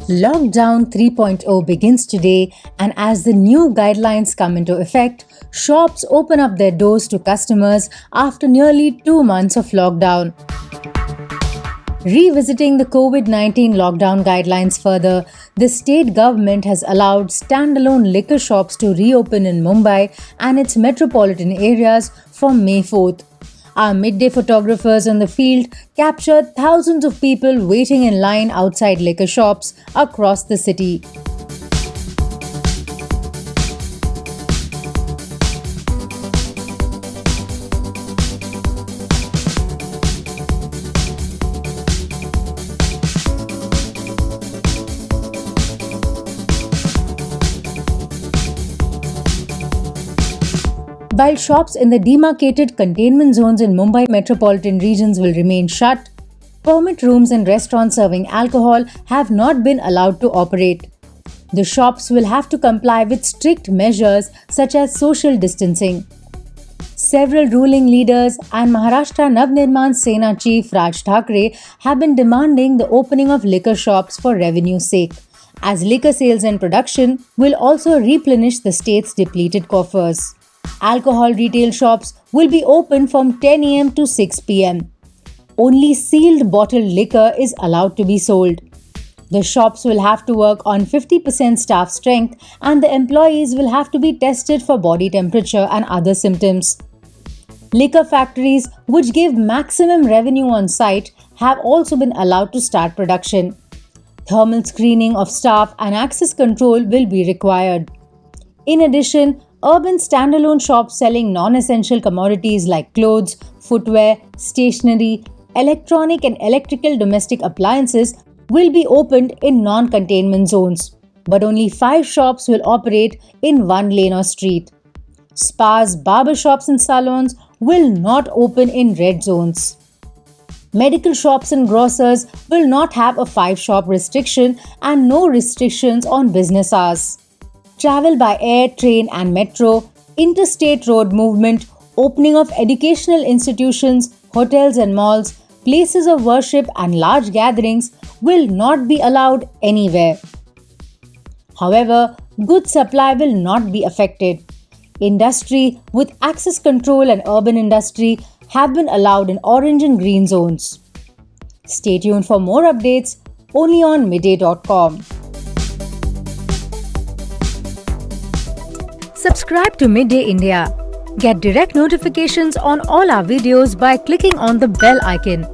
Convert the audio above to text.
Lockdown 3.0 begins today, and as the new guidelines come into effect, shops open up their doors to customers after nearly 2 months of lockdown. Revisiting the COVID-19 lockdown guidelines further, the state government has allowed standalone liquor shops to reopen in Mumbai and its metropolitan areas from May 4th. Our midday photographers on the field captured thousands of people waiting in line outside liquor shops across the city. While shops in the demarcated containment zones in Mumbai metropolitan regions will remain shut, permit rooms and restaurants serving alcohol have not been allowed to operate. The shops will have to comply with strict measures such as social distancing. Several ruling leaders and Maharashtra Navnirman Sena chief Raj Thackeray have been demanding the opening of liquor shops for revenue's sake, as liquor sales and production will also replenish the state's depleted coffers. Alcohol retail shops will be open from 10 am to 6 pm. Only sealed bottled liquor is allowed to be sold. The shops will have to work on 50% staff strength, and the employees will have to be tested for body temperature and other symptoms. Liquor factories, which give maximum revenue on site, have also been allowed to start production. Thermal screening of staff and access control will be required. In addition, urban standalone shops selling non-essential commodities like clothes, footwear, stationery, electronic and electrical domestic appliances will be opened in non-containment zones, but only 5 shops will operate in one lane or street. Spas, barber shops and salons will not open in red zones. Medical shops and grocers will not have a 5-shop restriction and no restrictions on business hours. Travel by air, train and metro, interstate road movement, opening of educational institutions, hotels and malls, places of worship and large gatherings will not be allowed anywhere. However, goods supply will not be affected. Industry with access control and urban industry have been allowed in orange and green zones. Stay tuned for more updates only on midday.com. Subscribe to Midday India. Get direct notifications on all our videos by clicking on the bell icon.